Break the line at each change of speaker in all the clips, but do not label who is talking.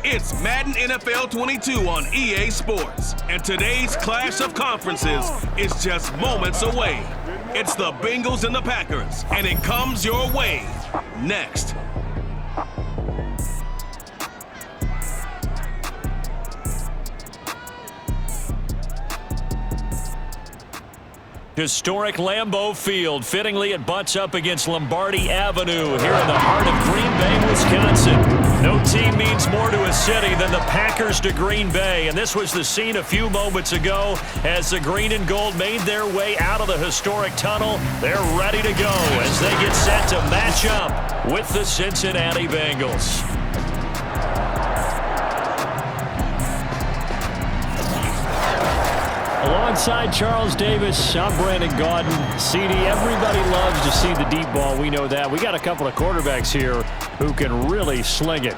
It's Madden NFL 22 on EA Sports, and today's clash of conferences is just moments away. It's the Bengals and the Packers, and it comes your way next.
Historic Lambeau Field. Fittingly, it butts up against Lombardi Avenue here in the heart of Green Bay, Wisconsin. No team means more to a city than the Packers to Green Bay, and this was the scene a few moments ago as the green and gold made their way out of the historic tunnel. They're ready to go as they get set to match up with the Cincinnati Bengals. Alongside Charles Davis, I'm Brandon Gaudin. CD, everybody loves to see the deep ball. We know that. We got a couple of quarterbacks here who can really sling it.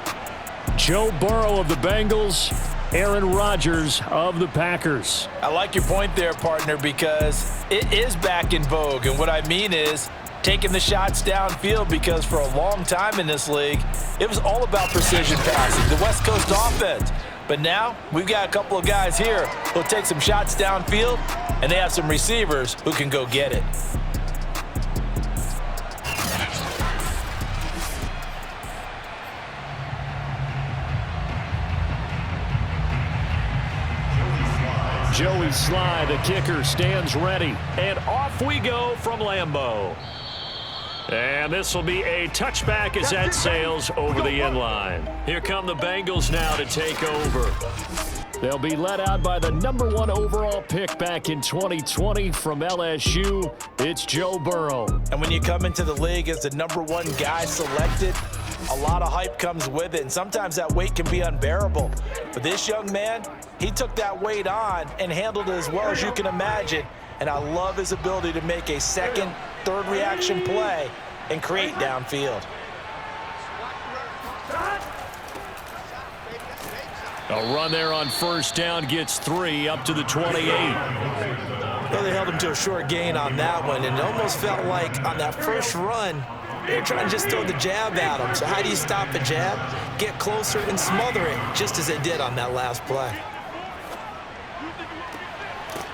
Joe Burrow of the Bengals, Aaron Rodgers of the Packers.
I like your point there, partner, because it is back in vogue. And what I mean is taking the shots downfield, because for a long time in this league, it was all about precision passing, the West Coast offense. But now we've got a couple of guys here who'll take some shots downfield, and they have some receivers who can go get it.
Joey Sly, the kicker, stands ready. And off we go from Lambeau. And this will be a touchback as that sails over the end line. Here come the Bengals now to take over. They'll be led out by the #1 overall pick back in 2020 from LSU. It's Joe Burrow.
And when you come into the league as the #1 guy selected, a lot of hype comes with it, and sometimes that weight can be unbearable. But this young man, he took that weight on and handled it as well as you can imagine. And I love his ability to make a second, third reaction play and create downfield.
A run there on first down gets 3 up to the 28.
Well, they held him to a short gain on that one, and it almost felt like on that first run, they're trying to just throw the jab at him. So how do you stop a jab? Get closer and smother it, just as they did on that last play.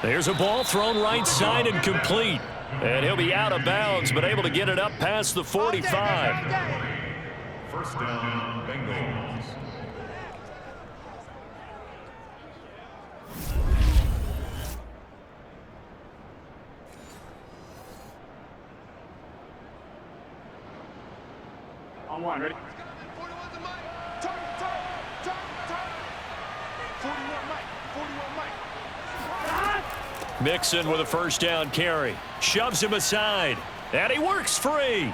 There's a ball thrown right side and complete. And he'll be out of bounds, but able to get it up past the 45.
First down, Bengals. On one, ready?
41's the mic. Turn. 41 mic. 41 mic.
Mixon with a first down carry. Shoves him aside. And he works free.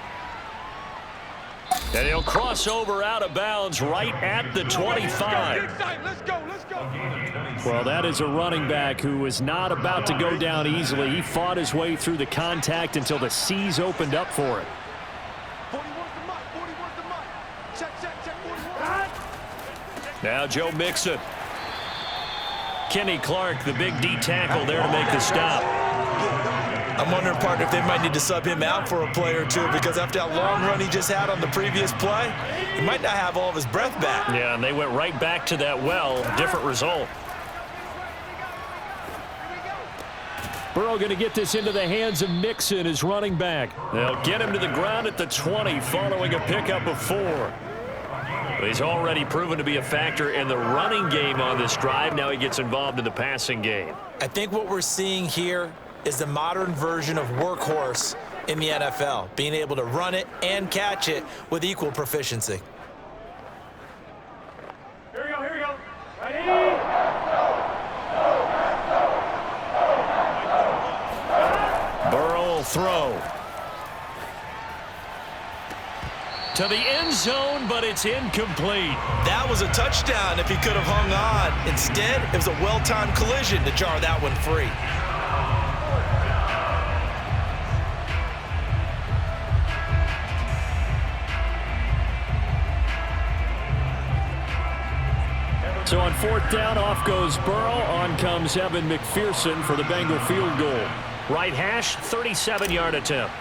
And he'll cross over out of bounds right at the 25.
Let's go.
Well, that is a running back who is not about to go down easily. He fought his way through the contact until the C's opened up for it.
41's the mic. Check. 41.
Now Joe Mixon. Kenny Clark, the big D tackle there to make the stop.
I'm wondering, partner, if they might need to sub him out for a play or two, because after that long run he just had on the previous play, he might not have all of his breath back.
Yeah, and they went right back to that well. Different result. Burrow going to get this into the hands of Mixon, his running back. They'll get him to the ground at the 20 following a pickup of 4. But he's already proven to be a factor in the running game on this drive. Now he gets involved in the passing game.
I think what we're seeing here is the modern version of workhorse in the NFL, being able to run it and catch it with equal proficiency.
Here we go. Ready?
Burrow will throw. To the end zone, but it's incomplete.
That was a touchdown if he could have hung on. Instead, it was a well-timed collision to jar that one free.
So on fourth down, off goes Burrow. On comes Evan McPherson for the Bengal field goal. Right hash, 37-yard attempt.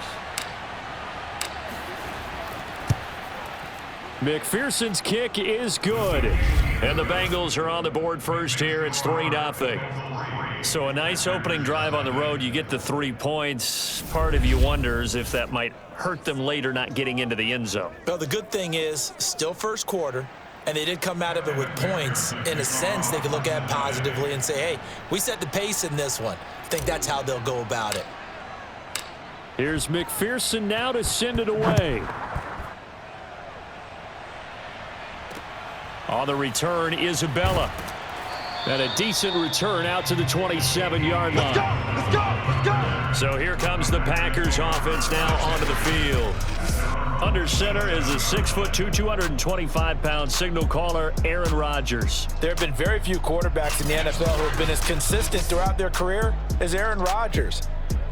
McPherson's kick is good. And the Bengals are on the board first here. It's 3-0. So a nice opening drive on the road. You get the 3 points. Part of you wonders if that might hurt them later not getting into the end zone.
Well, the good thing is still first quarter, and they did come out of it with points. In a sense, they can look at it positively and say, hey, we set the pace in this one. I think that's how they'll go about it.
Here's McPherson now to send it away. On the return, Isabella. And a decent return out to the 27-yard line.
Let's go! Let's go!
So here comes the Packers offense now onto the field. Under center is a 6'2", 225-pound signal caller, Aaron Rodgers.
There have been very few quarterbacks in the NFL who have been as consistent throughout their career as Aaron Rodgers.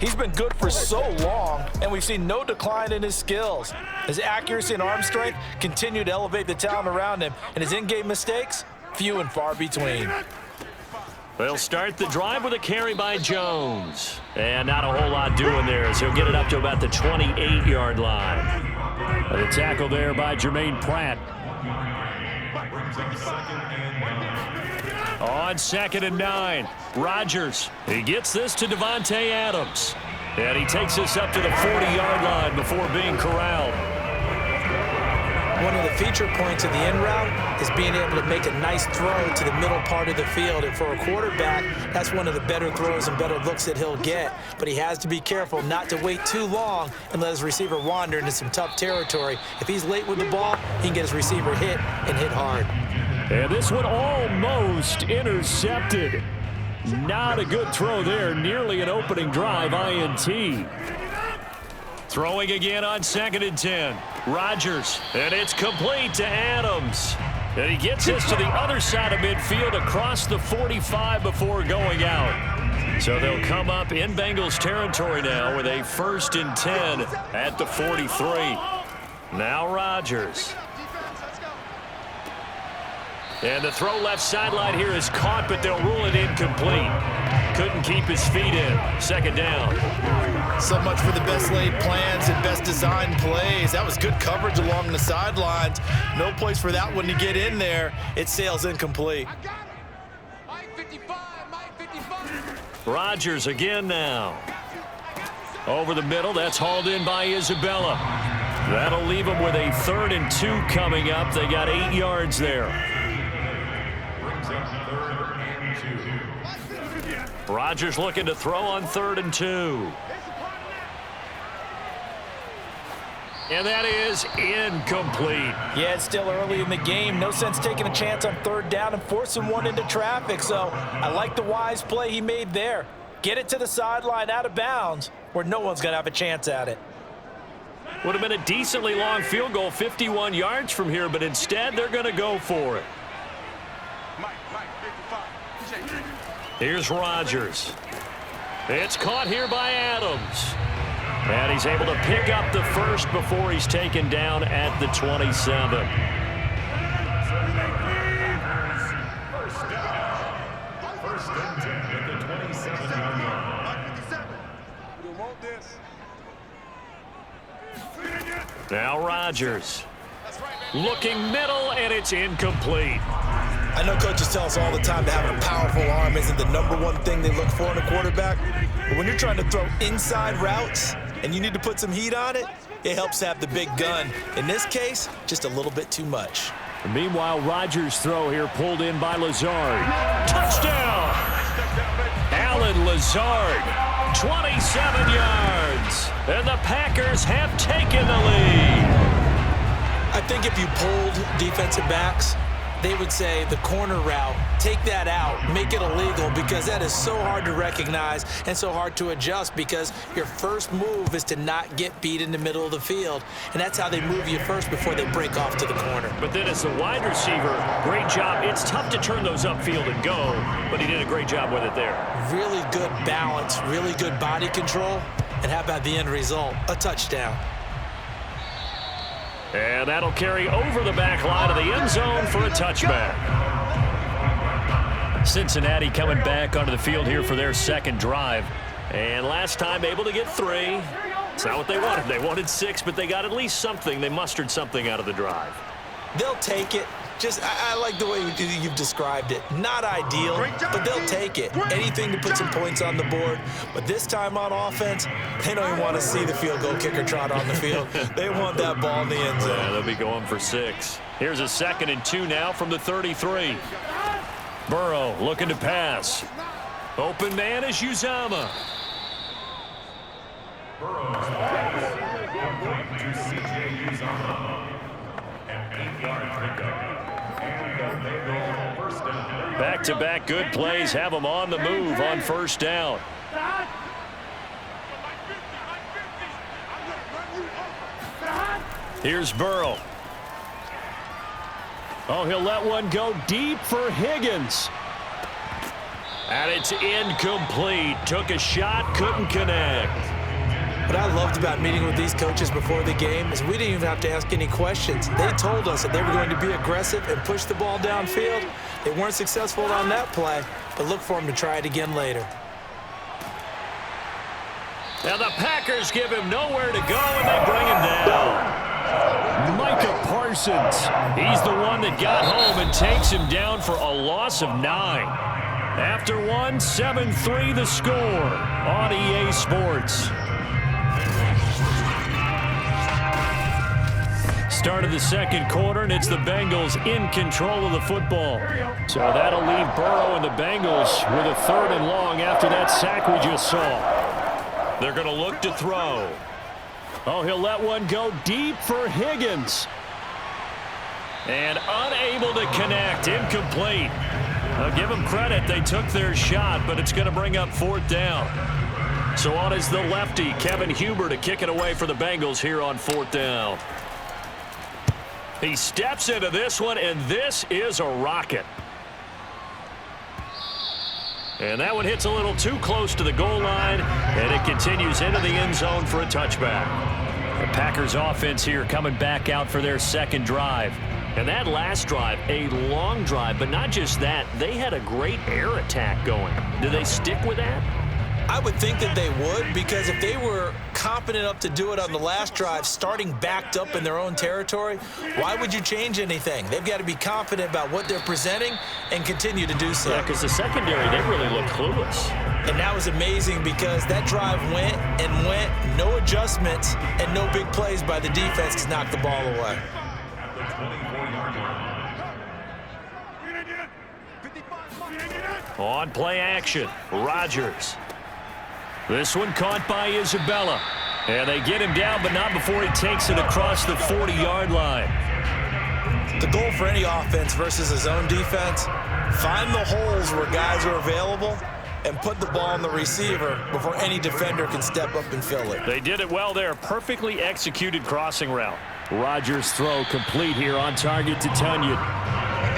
He's been good for so long, and we've seen no decline in his skills. His accuracy and arm strength continue to elevate the talent around him, and his in-game mistakes, few and far between.
They'll start the drive with a carry by Jones. And not a whole lot doing there as he'll get it up to about the 28-yard line. And the tackle there by Jermaine Pratt. On 2nd and 9, Rodgers. He gets this to Devontae Adams. And he takes this up to the 40-yard line before being corralled.
One of the feature points of the end route is being able to make a nice throw to the middle part of the field. And for a quarterback, that's one of the better throws and better looks that he'll get. But he has to be careful not to wait too long and let his receiver wander into some tough territory. If he's late with the ball, he can get his receiver hit and hit hard.
And this one almost intercepted. Not a good throw there. Nearly an opening drive INT. Throwing again on 2nd and 10. Rodgers, and it's complete to Adams. And he gets this to the other side of midfield across the 45 before going out. So they'll come up in Bengals territory now with a 1st and 10 at the 43. Now Rodgers. And the throw left sideline here is caught, but they'll rule it incomplete. Couldn't keep his feet in. 2nd down.
So much for the best laid plans and best designed plays. That was good coverage along the sidelines. No place for that one to get in there. It sails incomplete.
I got him! Mike 55, Mike 55.
Rodgers again now. Over the middle, that's hauled in by Isabella. That'll leave them with a 3rd and 2 coming up. They got 8 yards there. Rodgers looking to throw on 3rd and 2. And that is incomplete.
Yeah, it's still early in the game. No sense taking a chance on 3rd down and forcing one into traffic. So I like the wise play he made there. Get it to the sideline out of bounds where no one's going to have a chance at it.
Would have been a decently long field goal, 51 yards from here, but instead they're going to go for it.
Mike 55.
Here's Rodgers. It's caught here by Adams. And he's able to pick up the 1st before he's taken down at the 27.
First and 10 at the 27-yard line.
We don't want this.
Now Rodgers. Looking middle, and it's incomplete.
I know coaches tell us all the time that having a powerful arm isn't the #1 thing they look for in a quarterback. But when you're trying to throw inside routes and you need to put some heat on it, it helps have the big gun. In this case, just a little bit too much.
Meanwhile, Rodgers' throw here pulled in by Lazard. Touchdown! Alan Lazard, 27 yards. And the Packers have taken the lead.
I think if you polled defensive backs, they would say the corner route, take that out, make it illegal, because that is so hard to recognize and so hard to adjust, because your first move is to not get beat in the middle of the field. And that's how they move you first before they break off to the corner.
But then as the wide receiver, great job. It's tough to turn those upfield and go, but he did a great job with it there.
Really good balance, really good body control. And how about the end result? A touchdown.
And that'll carry over the back line of the end zone for a touchback. Cincinnati coming back onto the field here for their 2nd drive. And last time able to get 3. It's not what they wanted. They wanted 6, but they got at least something. They mustered something out of the drive.
They'll take it. I like the way you've described it. Not ideal, but they'll take it. Anything to put some points on the board. But this time on offense, they don't even want to see the field goal kicker trot on the field. They want that ball in the end zone.
Yeah, they'll be going for 6. Here's a 2nd and 2 now from the 33. Burrow looking to pass. Open man is Uzama.
Burrow's pass, complete to C.J. Uzama. An 8-yard pickup. And the Bengals first down.
Back-to-back good plays have them on the move on first down. Here's Burrow. Oh, he'll let one go deep for Higgins. And it's incomplete. Took a shot, couldn't connect.
What I loved about meeting with these coaches before the game is we didn't even have to ask any questions. They told us that they were going to be aggressive and push the ball downfield. They weren't successful on that play, but look for them to try it again later.
Now the Packers give him nowhere to go, and they bring him down. Micah Parsons. He's the one that got home and takes him down for a loss of 9. After one, 7-3 the score on EA Sports. Start of the second quarter, and it's the Bengals in control of the football. So that'll leave Burrow and the Bengals with a 3rd and long after that sack we just saw. They're going to look to throw. Oh, he'll let one go deep for Higgins. And unable to connect, incomplete. I'll give them credit, they took their shot, but it's going to bring up 4th down. So on is the lefty, Kevin Huber, to kick it away for the Bengals here on 4th down. He steps into this one, and this is a rocket. And that one hits a little too close to the goal line, and it continues into the end zone for a touchback. The Packers offense here coming back out for their 2nd drive. And that last drive, a long drive, but not just that, they had a great air attack going. Do they stick with that?
I would think that they would, because if they were confident enough to do it on the last drive, starting backed up in their own territory, why would you change anything? They've got to be confident about what they're presenting and continue to do so.
Yeah, because the secondary, they really looked clueless.
And that was amazing because that drive went and went, no adjustments, and no big plays by the defense to knock the ball away.
At the 24-yard line.
On play action, Rodgers. This one caught by Isabella. And they get him down, but not before he takes it across the 40-yard line.
The goal for any offense versus his own defense, find the holes where guys are available and put the ball on the receiver before any defender can step up and fill it.
They did it well there. Perfectly executed crossing route. Rodgers' throw complete here on target to Tunyon.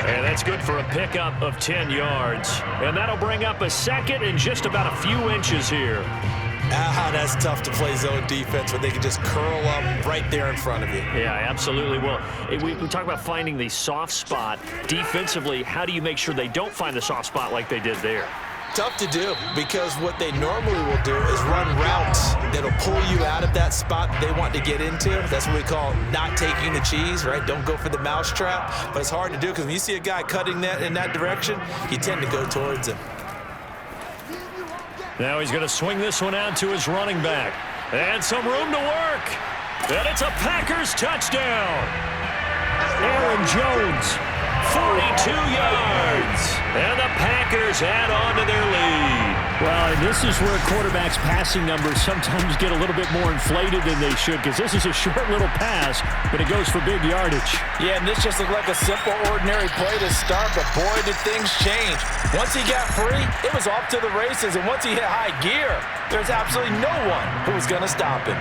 And that's good for a pickup of 10 yards. And that'll bring up a 2nd and just about a few inches here.
That's tough to play zone defense when they can just curl up right there in front of you.
Yeah, absolutely. Well, we talk about finding the soft spot. Defensively, how do you make sure they don't find the soft spot like they did there?
Tough to do, because what they normally will do is run routes that'll pull you out of that spot they want to get into. That's what we call not taking the cheese, right? Don't go for the mousetrap. But it's hard to do because when you see a guy cutting that in that direction, you tend to go towards him.
Now he's going to swing this one out to his running back. And some room to work. And it's a Packers touchdown. Aaron Jones, 42 yards. And the Packers add on to their lead. Well, and this is where quarterbacks' passing numbers sometimes get a little bit more inflated than they should, because this is a short little pass, but it goes for big yardage.
Yeah, and this just looked like a simple, ordinary play to start, but boy, did things change. Once he got free, it was off to the races, and once he hit high gear, there's absolutely no one who was going to stop him.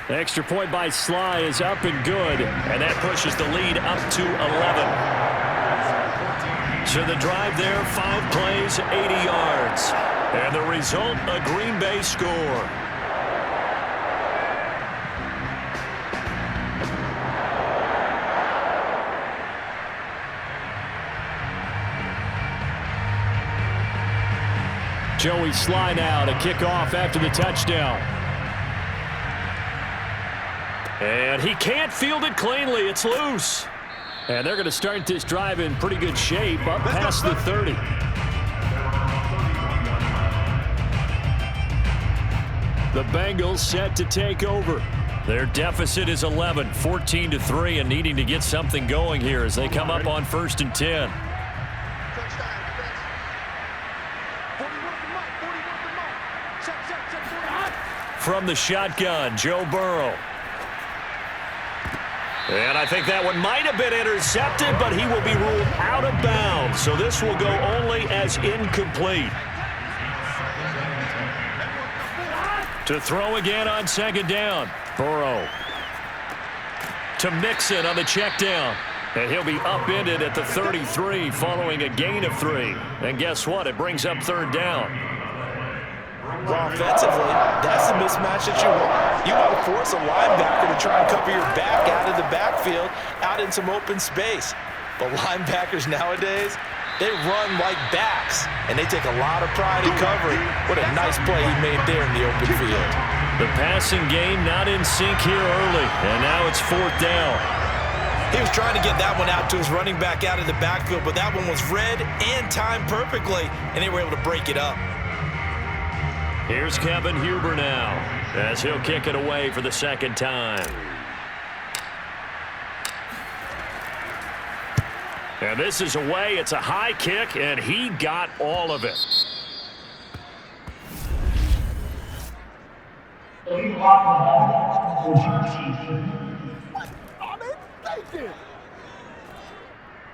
The extra point by Sly is up and good, and that pushes the lead up to 11. So the drive there, 5 plays, 80 yards. And the result, a Green Bay score. Joey Sly now to kick off after the touchdown. And he can't field it cleanly. It's loose. And they're going to start this drive in pretty good shape up past the 30. The Bengals set to take over. Their deficit is 11, 14-3, and needing to get something going here as they come up on 1st and 10. From the shotgun, Joe Burrow. And I think that one might have been intercepted, but he will be ruled out of bounds. So this will go only as incomplete. To throw again on 2nd down. Burrow. To Mixon on the check down. And he'll be upended at the 33 following a gain of 3. And guess what? It brings up 3rd down.
Well, offensively, that's the mismatch that you want. You want to force a linebacker to try and cover your back out of the backfield, out in some open space. But linebackers nowadays, they run like backs, and they take a lot of pride in covering. What a nice play he made there in the open field.
The passing game not in sync here early, and now it's 4th down.
He was trying to get that one out to his running back out of the backfield, but that one was read and timed perfectly, and they were able to break it up.
Here's Kevin Huber now, as he'll kick it away for the 2nd time. And this is away. It's a high kick, and he got all of it.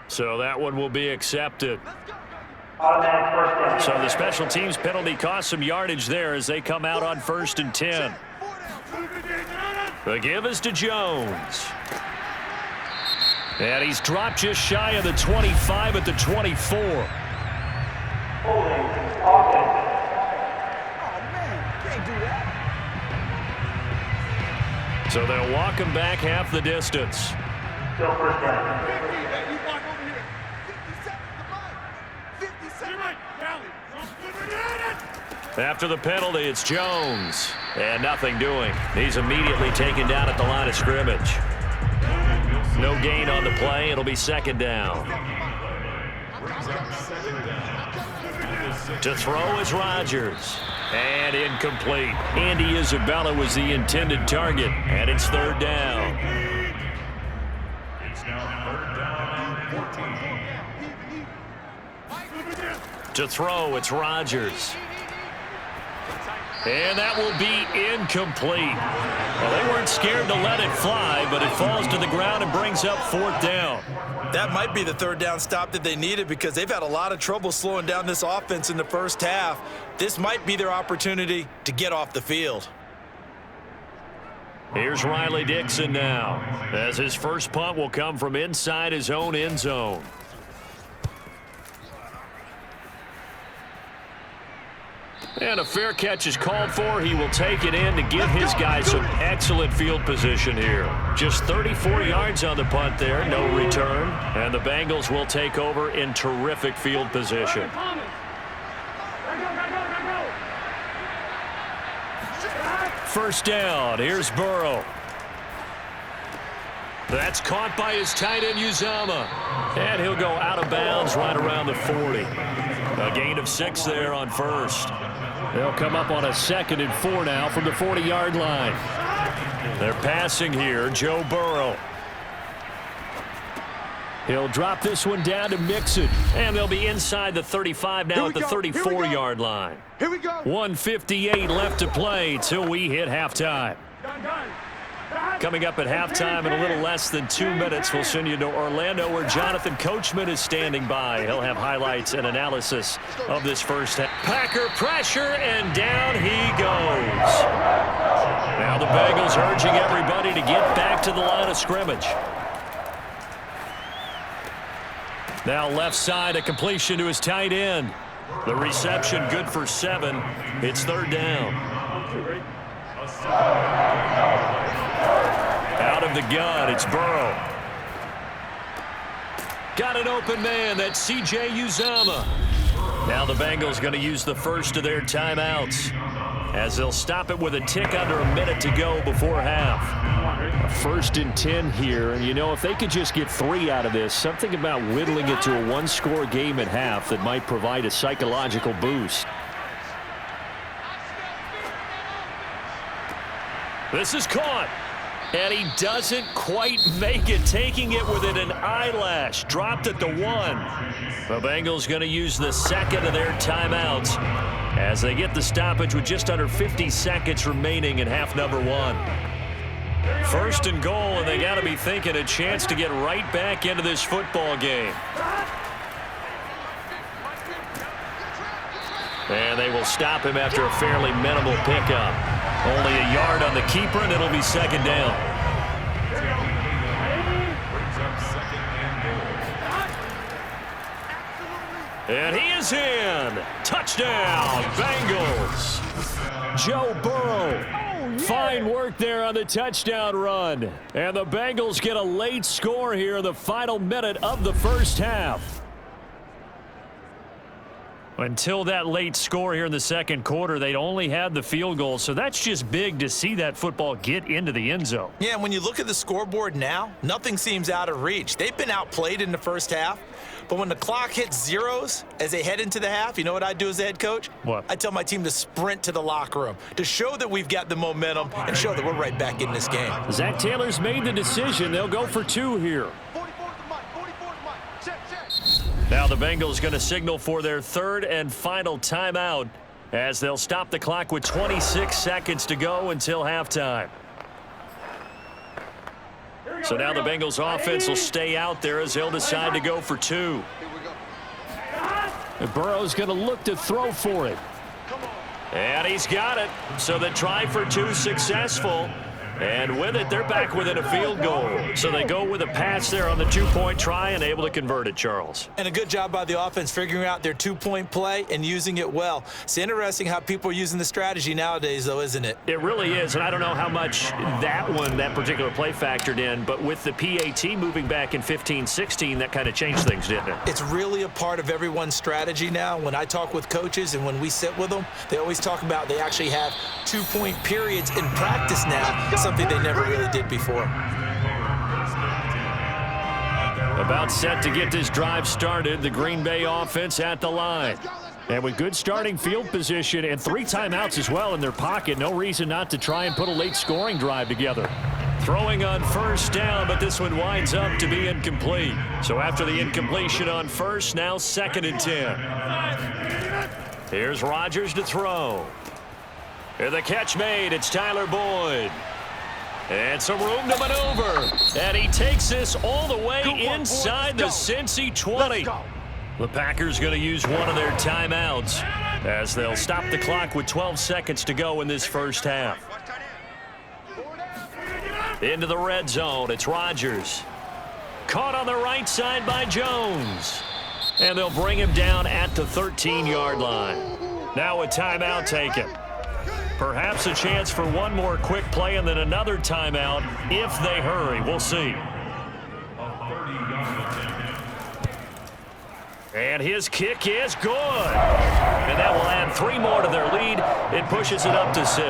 So that one will be accepted. So the special teams penalty cost some yardage there as they come out on 1st and 10. The give is to Jones. And he's dropped just shy of the 25 at the 24. So they'll walk him back half the distance.
Still 1st down.
After the penalty, it's Jones. And nothing doing. He's immediately taken down at the line of scrimmage. No gain on the play. It'll be 2nd down. To throw is Rodgers. And incomplete. Andy Isabella was the intended target. And it's 3rd down.
It's now 3rd down and 14.
To throw, it's Rodgers. And that will be incomplete. Well, they weren't scared to let it fly, but it falls to the ground and brings up 4th down.
That might be the 3rd down stop that they needed because they've had a lot of trouble slowing down this offense in the 1st half. This might be their opportunity to get off the field.
Here's Riley Dixon now, as his first punt will come from inside his own end zone. And a fair catch is called for. He will take it in to give his guys some excellent field position here. Just 34 yards on the punt there, no return. And the Bengals will take over in terrific field position. First down, here's Burrow. That's caught by his tight end, Uzama. And he'll go out of bounds right around the 40. A gain of 6 there on 1st. They'll come up on a 2nd and 4 now from the 40-yard line. They're passing here, Joe Burrow. He'll drop this one down to Mixon. And they'll be inside the 35 now at the 34-yard line.
Here we go.
1:58 left to play till we hit halftime. Coming up at halftime in a little less than 2 minutes, we'll send you to Orlando where Jonathan Coachman is standing by. He'll have highlights and analysis of this first half. Packer pressure, and down he goes. Now the Bengals urging everybody to get back to the line of scrimmage. Now left side, a completion to his tight end. The reception good for 7. It's 3rd down. Out of the gun, it's Burrow. Got an open man, that's C.J. Uzama. Now the Bengals going to use the first of their timeouts. as they'll stop it with a tick under a minute to go before half. A 1st and 10 here, and you know, if they could just get 3 out of this, something about whittling it to a 1-score game at half that might provide a psychological boost. This is caught. And he doesn't quite make it, taking it within an eyelash. Dropped at the 1. The Bengals going to use the second of their timeouts as they get the stoppage with just under 50 seconds remaining in half number 1. 1st and goal, and they got to be thinking a chance to get right back into this football game. And they will stop him after a fairly minimal pickup. Only a yard on the keeper, and it'll be 2nd down. And he is in. Touchdown, Bengals. Joe Burrow. Fine work there on the touchdown run. And the Bengals get a late score here in the final minute of the first half. Until that late score here in the second quarter, they'd only had the field goal, so that's just big to see that football get into the end zone.
Yeah, and when you look at the scoreboard now, nothing seems out of reach. They've been outplayed in the first half, but when the clock hits zeros as they head into the half, you know what I do as a head coach?
What?
I tell my team to sprint to the locker room to show that we've got the momentum and show that we're right back in this game.
Zach Taylor's made the decision. They'll go for 2 here. Now the Bengals going to signal for their 3rd and final timeout as they'll stop the clock with 26 seconds to go until halftime. So now the Bengals offense will stay out there as they'll decide to go for 2. And Burrow's going to look to throw for it. And he's got it. So the try for 2 successful. And with it, they're back within a field goal. So they go with a pass there on the 2-point try and able to convert it, Charles.
And a good job by the offense figuring out their 2-point play and using it well. It's interesting how people are using the strategy nowadays, though, isn't it?
It really is, and I don't know how much that particular play factored in, but with the PAT moving back in 15-16, that kind of changed things, didn't it?
It's really a part of everyone's strategy now. When I talk with coaches and when we sit with them, they always talk about they actually have 2-point periods in practice now, something they never really did before.
About set to get this drive started, the Green Bay offense at the line. And with good starting field position and 3 timeouts as well in their pocket, no reason not to try and put a late scoring drive together. Throwing on 1st down, but this one winds up to be incomplete. So after the incompletion on 1st, now 2nd and 10. Here's Rodgers to throw. And the catch made, it's Tyler Boyd. And some room to maneuver. And he takes this all the way inside the Cincy 20. The Packers going to use one of their timeouts as they'll stop the clock with 12 seconds to go in this first half. Into the red zone, it's Rodgers. Caught on the right side by Jones. And they'll bring him down at the 13-yard line. Now a timeout taken. Perhaps a chance for one more quick play and then another timeout if they hurry. We'll see. And his kick is good. And that will add 3 more to their lead. It pushes it up to 6.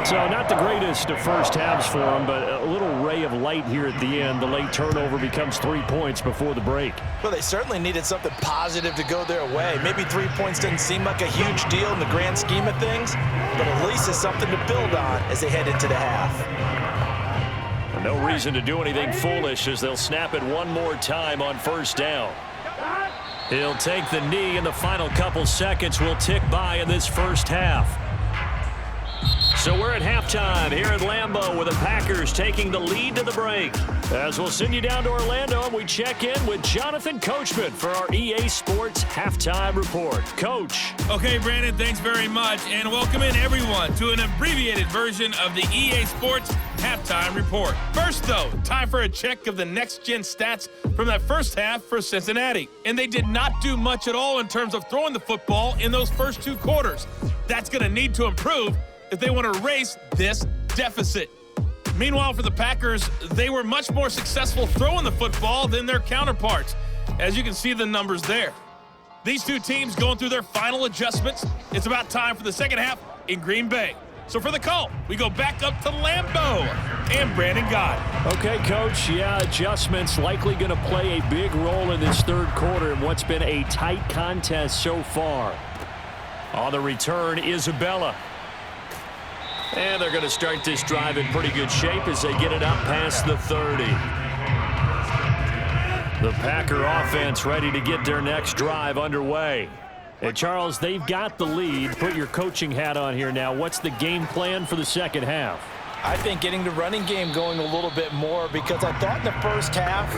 So not the greatest of first halves for them, but a little ray of light here at the end. The late turnover becomes 3 points before the break.
Well, they certainly needed something positive to go their way. Maybe 3 points doesn't seem like a huge deal in the grand scheme of things, but at least it's something to build on as they head into the half.
No reason to do anything foolish as they'll snap it one more time on 1st down. He'll take the knee, and the final couple seconds will tick by in this first half. So we're at halftime here at Lambeau with the Packers taking the lead to the break. As we'll send you down to Orlando, and we check in with Jonathan Coachman for our EA Sports Halftime Report. Coach.
Okay, Brandon, thanks very much, and welcome in everyone to an abbreviated version of the EA Sports Halftime Report. First, though, time for a check of the next-gen stats from that first half for Cincinnati. And they did not do much at all in terms of throwing the football in those first 2 quarters. That's going to need to improve if they want to erase this deficit. Meanwhile, for the Packers, they were much more successful throwing the football than their counterparts, as you can see the numbers there. These 2 teams going through their final adjustments. It's about time for the second half in Green Bay. So for the call, we go back up to Lambeau and Brandon Gott.
Okay, Coach, yeah, adjustments likely going to play a big role in this third quarter in what's been a tight contest so far. On the return, Isabella. And they're going to start this drive in pretty good shape as they get it up past the 30. The Packer offense ready to get their next drive underway. And Charles, they've got the lead. Put your coaching hat on here now. What's the game plan for the second half?
I think getting the running game going a little bit more, because I thought in the first half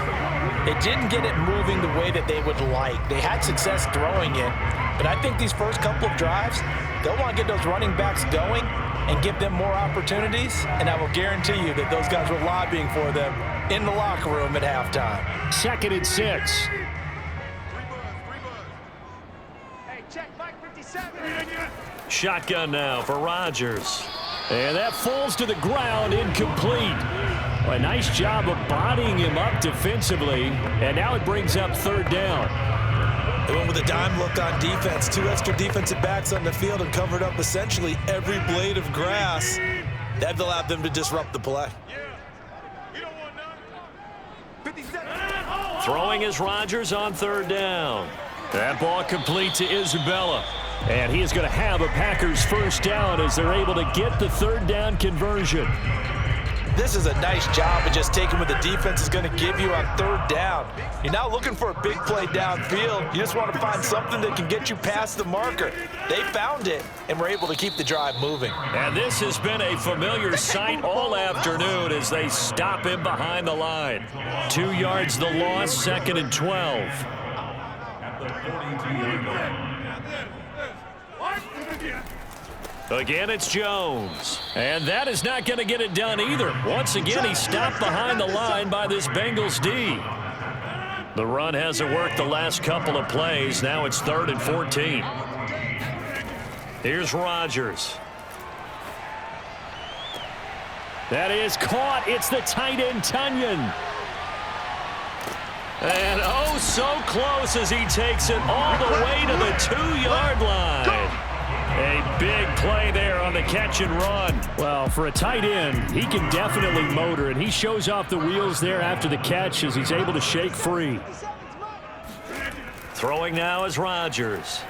it didn't get it moving the way that they would like. They had success throwing it, but I think these first couple of drives, they'll want to get those running backs going and give them more opportunities, and I will guarantee you that those guys were lobbying for them in the locker room at halftime.
2nd and 6. Shotgun now for Rodgers. And that falls to the ground, incomplete. A nice job of bodying him up defensively, and now it brings up 3rd down.
They went with a dime look on defense. 2 extra defensive backs on the field and covered up essentially every blade of grass. That allowed them to disrupt the play.
Throwing is Rodgers on 3rd down. That ball complete to Isabella. And he is going to have a Packers 1st down as they're able to get the 3rd down conversion.
This is a nice job of just taking what the defense is going to give you on 3rd down. You're not looking for a big play downfield. You just want to find something that can get you past the marker. They found it and were able to keep the drive moving.
And this has been a familiar sight all afternoon as they stop him behind the line. 2 yards the loss, 2nd and 12. Again, it's Jones. And that is not going to get it done either. Once again, he's stopped behind the line by this Bengals D. The run hasn't worked the last couple of plays. Now it's 3rd and 14. Here's Rodgers. That is caught. It's the tight end, Tunyon. And oh, so close as he takes it all the way to the 2-yard line. A big play there on the catch and run. Well, for a tight end, he can definitely motor, and he shows off the wheels there after the catch as he's able to shake free. Throwing now is Rodgers.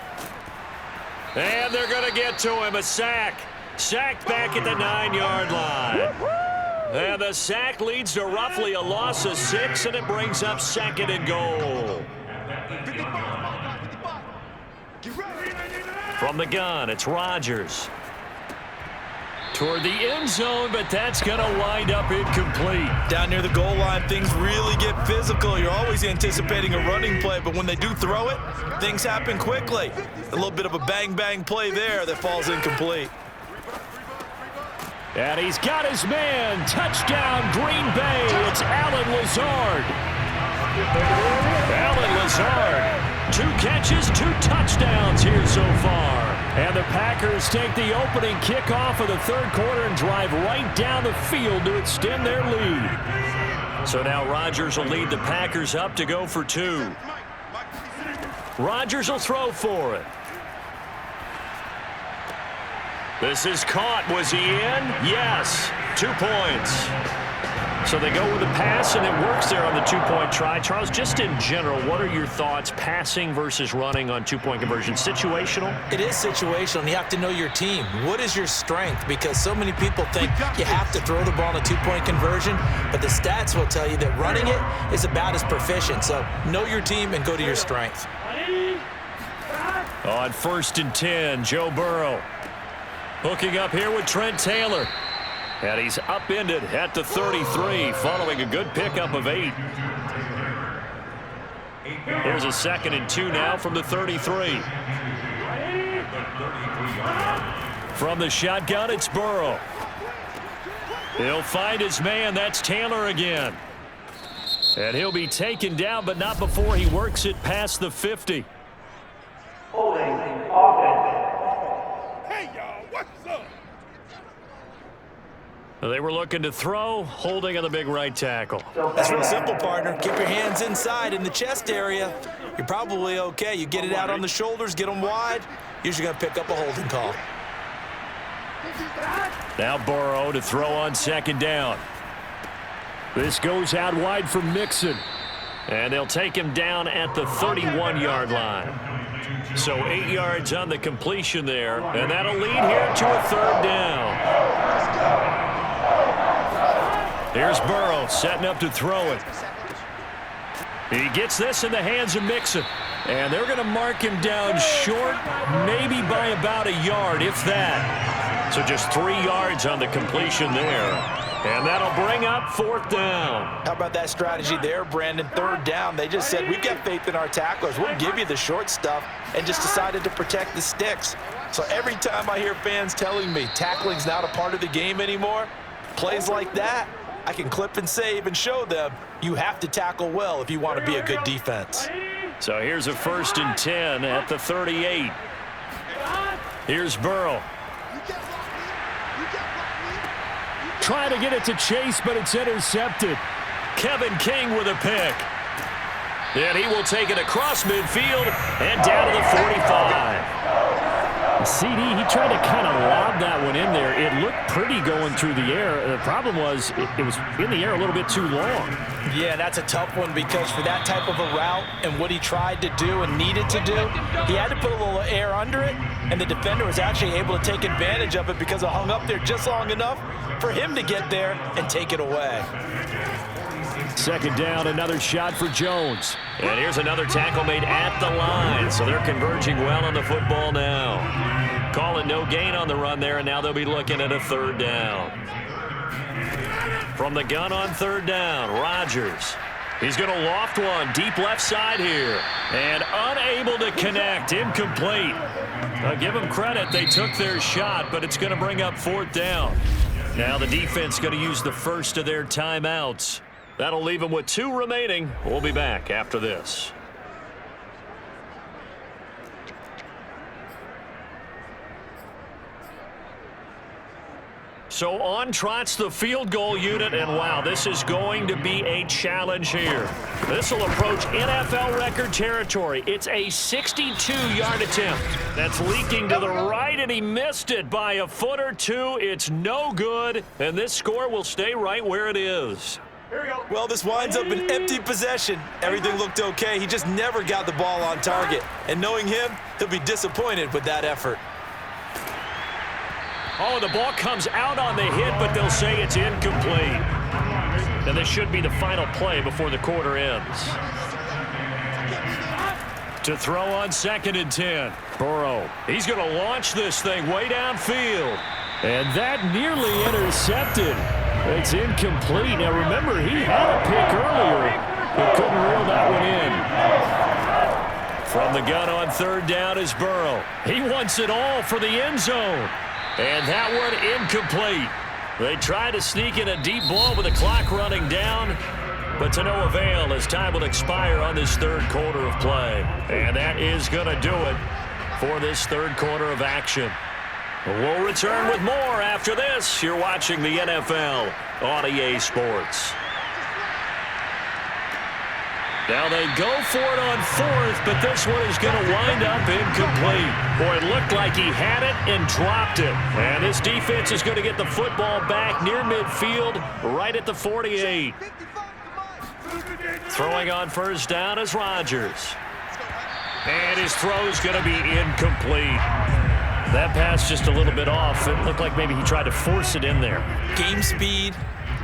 And they're going to get to him, a sack. Sacked back at the 9-yard line. And the sack leads to roughly a loss of 6, and it brings up 2nd and goal. From the gun, it's Rodgers. Toward the end zone, but that's going to wind up incomplete.
Down near the goal line, things really get physical. You're always anticipating a running play, but when they do throw it, things happen quickly. A little bit of a bang-bang play there that falls incomplete.
And he's got his man. Touchdown, Green Bay. It's Allen Lazard. Allen Lazard. 2 catches, 2 touchdowns here so far. And the Packers take the opening kickoff of the 3rd quarter and drive right down the field to extend their lead. So now Rodgers will lead the Packers up to go for 2. Rodgers will throw for it. This is caught. Was he in? Yes. 2 points. So they go with a pass, and it works there on the 2-point try. Charles, just in general, what are your thoughts passing versus running on 2-point conversion? Situational?
It is situational, and you have to know your team. What is your strength? Because so many people think you have to throw the ball in a 2-point conversion, but the stats will tell you that running it is about as proficient. So know your team and go to your strength.
On 1st and 10, Joe Burrow. Hooking up here with Trent Taylor. And he's upended at the 33, following a good pickup of 8. Here's a 2nd and 2 now from the 33. From the shotgun, it's Burrow. He'll find his man. That's Taylor again. And he'll be taken down, but not before he works it past the 50.
Holding offense.
Hey, y'all, what's up?
They were looking to throw, holding on the big right tackle.
That's real simple, partner. Keep your hands inside in the chest area. You're probably okay. You get it out on the shoulders, get them wide. Usually going to pick up a holding call.
Now Burrow to throw on second down. This goes out wide for Mixon. And they'll take him down at the 31-yard line. So 8 yards on the completion there. And that'll lead here to a third down. Here's Burrow setting up to throw it. He gets this in the hands of Mixon. And they're going to mark him down short, maybe by about a yard, if that. So just 3 yards on the completion there. And that'll bring up fourth down.
How about that strategy there, Brandon? Third down. They just said, we've got faith in our tacklers. We'll give you the short stuff, and just decided to protect the sticks. So every time I hear fans telling me tackling's not a part of the game anymore, plays like that, I can clip and save and show them you have to tackle well if you want to be a good defense.
So here's a 1st and 10 at the 38. Here's Burrow. Trying to get it to Chase, but it's intercepted. Kevin King with a pick. And he will take it across midfield and down to the 45. CD, he tried to kind of lob that one in there. It looked pretty going through the air. The problem was it was in the air a little bit too long.
Yeah, that's a tough one because for that type of a route and what he tried to do and needed to do, he had to put a little air under it, and the defender was actually able to take advantage of it because it hung up there just long enough for him to get there and take it away.
Second down, another shot for Jones. And here's another tackle made at the line. So they're converging well on the football now. Calling no gain on the run there, and now they'll be looking at a third down. From the gun on third down, Rodgers. He's going to loft one deep left side here. And unable to connect, incomplete. I'll give them credit, they took their shot, but it's going to bring up fourth down. Now the defense going to use the first of their timeouts. That'll leave them with 2 remaining. We'll be back after this. So on trots the field goal unit, and wow, this is going to be a challenge here. This will approach NFL record territory. It's a 62-yard attempt. That's leaking to the right, and he missed it by a foot or two. It's no good, and this score will stay right where it is.
Well, this winds up an empty possession. Everything looked okay. He just never got the ball on target. And knowing him, he'll be disappointed with that effort.
Oh, the ball comes out on the hit, but they'll say it's incomplete. And this should be the final play before the quarter ends. To throw on 2nd and 10. Burrow. He's going to launch this thing way downfield. And that nearly intercepted. It's incomplete. Now, remember, he had a pick earlier, but couldn't reel that one in. From the gun on third down is Burrow. He wants it all for the end zone. And that one incomplete. They try to sneak in a deep ball with the clock running down, but to no avail as time will expire on this third quarter of play. And that is going to do it for this third quarter of action. We'll return with more after this. You're watching the NFL on EA Sports. Now they go for it on 4th, but this one is going to wind up incomplete. Boy, it looked like he had it and dropped it. And this defense is going to get the football back near midfield, right at the 48. Throwing on first down is Rodgers. And his throw is going to be incomplete. That pass just a little bit off. It looked like maybe he tried to force it in there.
Game speed,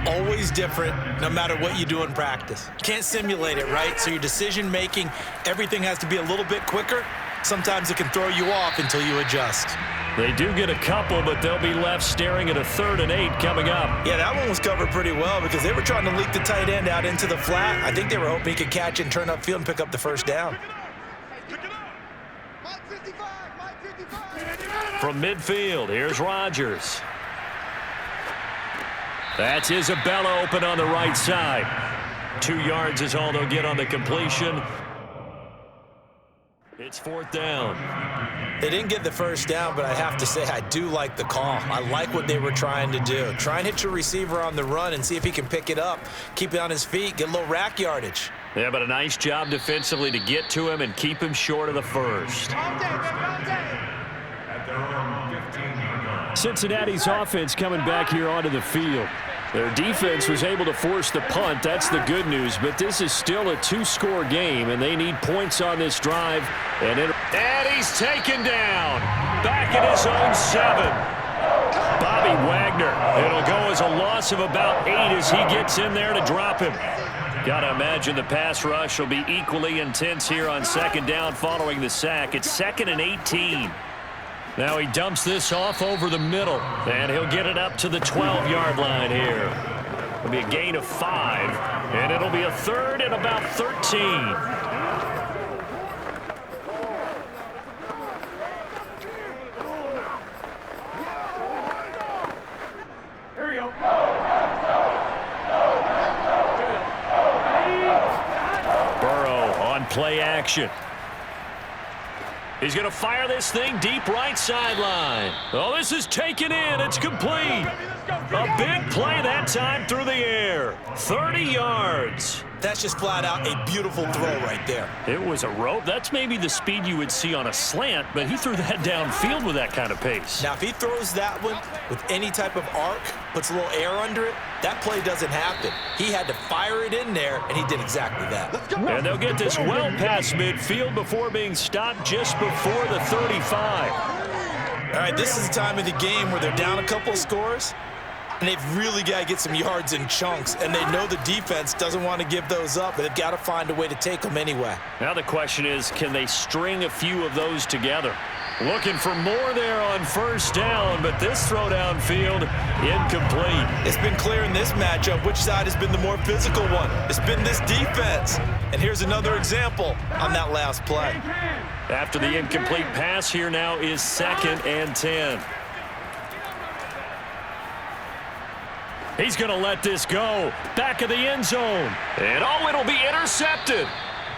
always different, no matter what you do in practice. Can't simulate it, right? So your decision-making, everything has to be a little bit quicker. Sometimes it can throw you off until you adjust.
They do get a couple, but they'll be left staring at a 3rd and 8 coming up.
Yeah, that one was covered pretty well because they were trying to leak the tight end out into the flat. I think they were hoping he could catch and turn upfield and pick up the first down.
From midfield, here's Rodgers. That's Isabella open on the right side. 2 yards is all they'll get on the completion. It's 4th down.
They didn't get the first down, but I have to say I do like the call. I like what they were trying to do. Try and hit your receiver on the run and see if he can pick it up, keep it on his feet, get a little rack yardage.
Yeah, but a nice job defensively to get to him and keep him short of the first. Cincinnati's offense coming back here onto the field. Their defense was able to force the punt. That's the good news. But this is still a two-score game, and they need points on this drive. And he's taken down. Back at his own 7. Bobby Wagner. It'll go as a loss of about 8 as he gets in there to drop him. Got to imagine the pass rush will be equally intense here on second down following the sack. It's 2nd and 18. Now he dumps this off over the middle, and he'll get it up to the 12-yard line here. It'll be a gain of 5, and it'll be a 3rd and about 13.
Here we go.
Burrow on play action. He's going to fire this thing deep right sideline. Oh, this is taken in. It's complete. A big play that time through the air. 30 yards.
That's just flat out a beautiful throw right there.
It was a rope. That's maybe the speed you would see on a slant, but he threw that downfield with that kind of pace.
Now, if he throws that one with any type of arc, puts a little air under it, that play doesn't happen. He had to fire it in there, and he did exactly that.
And they'll get this well past midfield before being stopped just before the 35.
All right, this is the time of the game where they're down a couple of scores, and they've really got to get some yards in chunks, and they know the defense doesn't want to give those up, but they've got to find a way to take them anyway.
Now the question is, can they string a few of those together? Looking for more there on first down, but this throw downfield, incomplete.
It's been clear in this matchup which side has been the more physical one. It's been this defense. And here's another example on that last play.
After the incomplete pass, here now is 2nd and 10. He's going to let this go. Back of the end zone. And it'll be intercepted.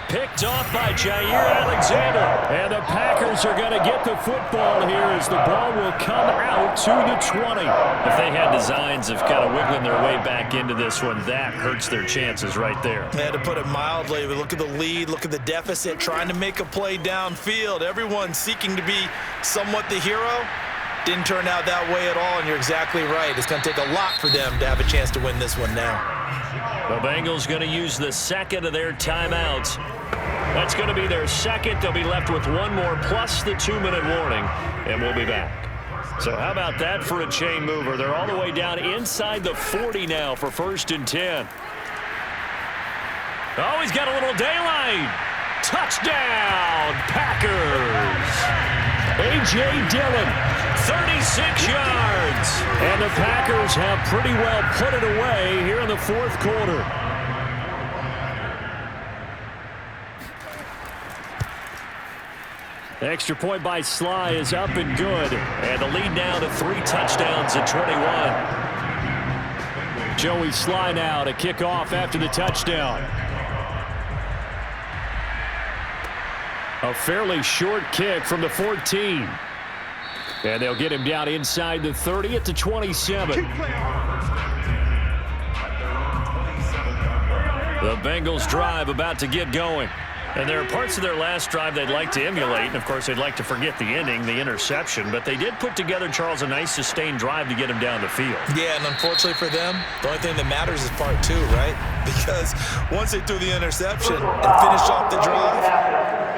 Picked off by Jair Alexander. And the Packers are going to get the football here as the ball will come out to the 20. If they had designs of kind of wiggling their way back into this one, that hurts their chances right there.
They had to put it mildly. But look at the lead, look at the deficit, trying to make a play downfield. Everyone seeking to be somewhat the hero. Didn't turn out that way at all, and you're exactly right. It's going to take a lot for them to have a chance to win this one now.
The Bengals going to use the second of their timeouts. That's going to be their second. They'll be left with one more plus the 2-minute warning, and we'll be back. So how about that for a chain mover? They're all the way down inside the 40 now for 1st and 10. Oh, he's got a little daylight. Touchdown, Packers. A.J. Dillon, 36 yards. And the Packers have pretty well put it away here in the 4th quarter. The extra point by Sly is up and good. And the lead now to 3 touchdowns at 21. Joey Sly now to kick off after the touchdown. A fairly short kick from the 14. And they'll get him down inside the 30 at the 27. The Bengals drive about to get going. And there are parts of their last drive they'd like to emulate. And, of course, they'd like to forget the ending, the interception. But they did put together, Charles, a nice sustained drive to get him down the field.
Yeah, and unfortunately for them, the only thing that matters is part 2, right? Because once they threw the interception and finished off the drive,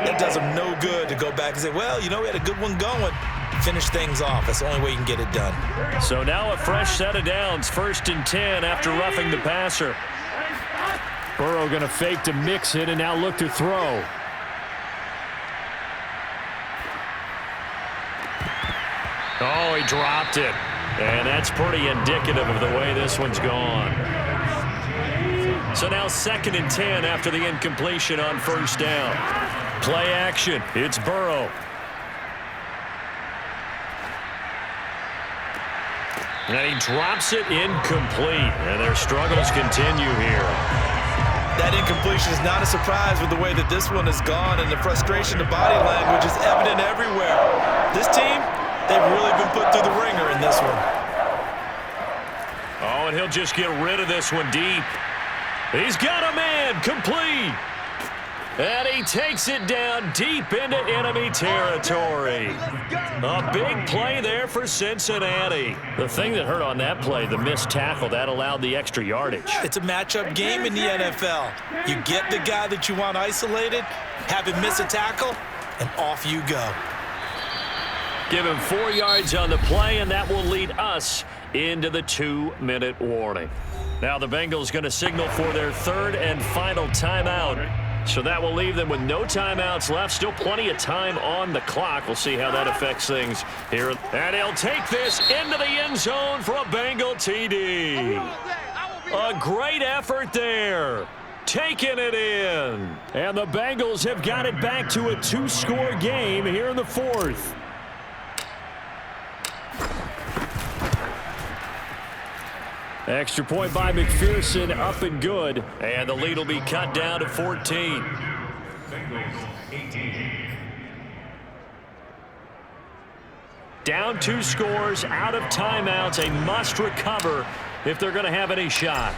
it does them no good to go back and say, well, you know, we had a good one going. Finish things off. That's the only way you can get it done.
So now a fresh set of downs. 1st and 10 after roughing the passer. Burrow going to fake to mix it and now look to throw. Oh, he dropped it. And that's pretty indicative of the way this one's gone. So now 2nd and 10 after the incompletion on 1st down. Play action. It's Burrow. And he drops it incomplete. And their struggles continue here.
That incompletion is not a surprise with the way that this one has gone, and the frustration, the body language is evident everywhere. This team, they've really been put through the ringer in this one.
Oh, and he'll just get rid of this one deep. He's got a man complete. And he takes it down deep into enemy territory. A big play there for Cincinnati. The thing that hurt on that play, the missed tackle, that allowed the extra yardage.
It's a matchup game in the NFL. You get the guy that you want isolated, have him miss a tackle, and off you go.
Give him 4 yards on the play, and that will lead us into the 2-minute warning. Now the Bengals going to signal for their 3rd and final timeout. So that will leave them with no timeouts left. Still plenty of time on the clock. We'll see how that affects things here. And he'll take this into the end zone for a Bengal TD. A great effort there. Taking it in. And the Bengals have got it back to a 2-score game here in the 4th. Extra point by McPherson, up and good. And the lead will be cut down to 14.
Bengals 18.
Down 2 scores, out of timeouts, a must recover if they're going to have any shot.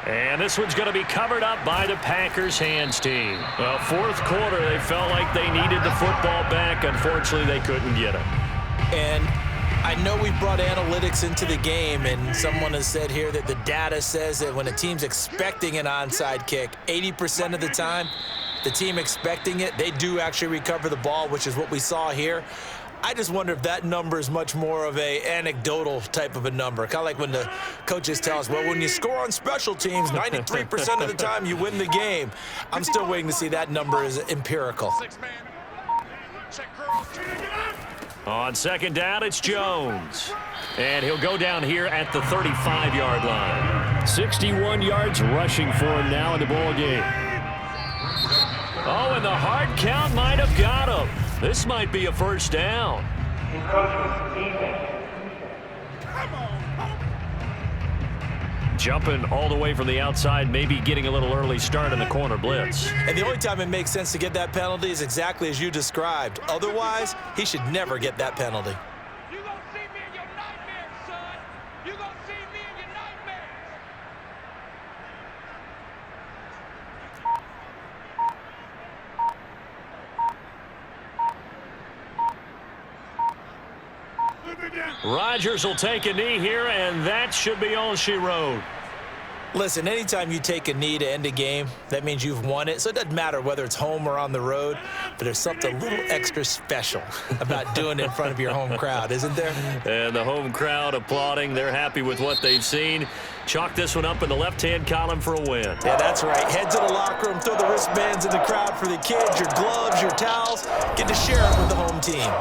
And this one's going to be covered up by the Packers hands team. Well, 4th quarter, they felt like they needed the football back. Unfortunately, they couldn't get it.
And I know we brought analytics into the game, and someone has said here that the data says that when a team's expecting an onside kick, 80% of the time, the team expecting it, they do actually recover the ball, which is what we saw here. I just wonder if that number is much more of a anecdotal type of a number. Kind of like when the coaches tell us, well, when you score on special teams, 93% of the time you win the game. I'm still waiting to see that number is empirical.
On 2nd down, it's Jones. And he'll go down here at the 35-yard line. 61 yards rushing for him now in the ball game. Oh, and the hard count might have got him. This might be a 1st down. Jumping all the way from the outside, maybe getting a little early start in the corner blitz.
And the only time it makes sense to get that penalty is exactly as you described. Otherwise, he should never get that penalty.
You gonna see me in your nightmares, son. You gonna see me in your nightmares.
Rodgers will take a knee here, and that should be all she wrote.
Listen, anytime you take a knee to end a game, that means you've won it. So it doesn't matter whether it's home or on the road, but there's something a little extra special about doing it in front of your home crowd, isn't there?
And the home crowd applauding. They're happy with what they've seen. Chalk this one up in the left-hand column for a win.
Yeah, that's right. Head to the locker room, throw the wristbands in the crowd for the kids, your gloves, your towels. Get to share it with the home team.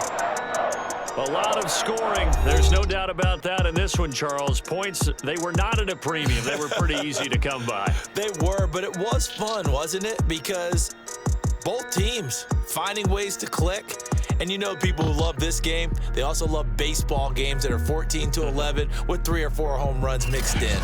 A lot of scoring. There's no doubt about that in this one, Charles. Points, they were not at a premium. They were pretty easy to come by.
They were, but it was fun, wasn't it? Because both teams finding ways to click. And you know people who love this game, they also love baseball games that are 14-11 with 3 or 4 home runs mixed in.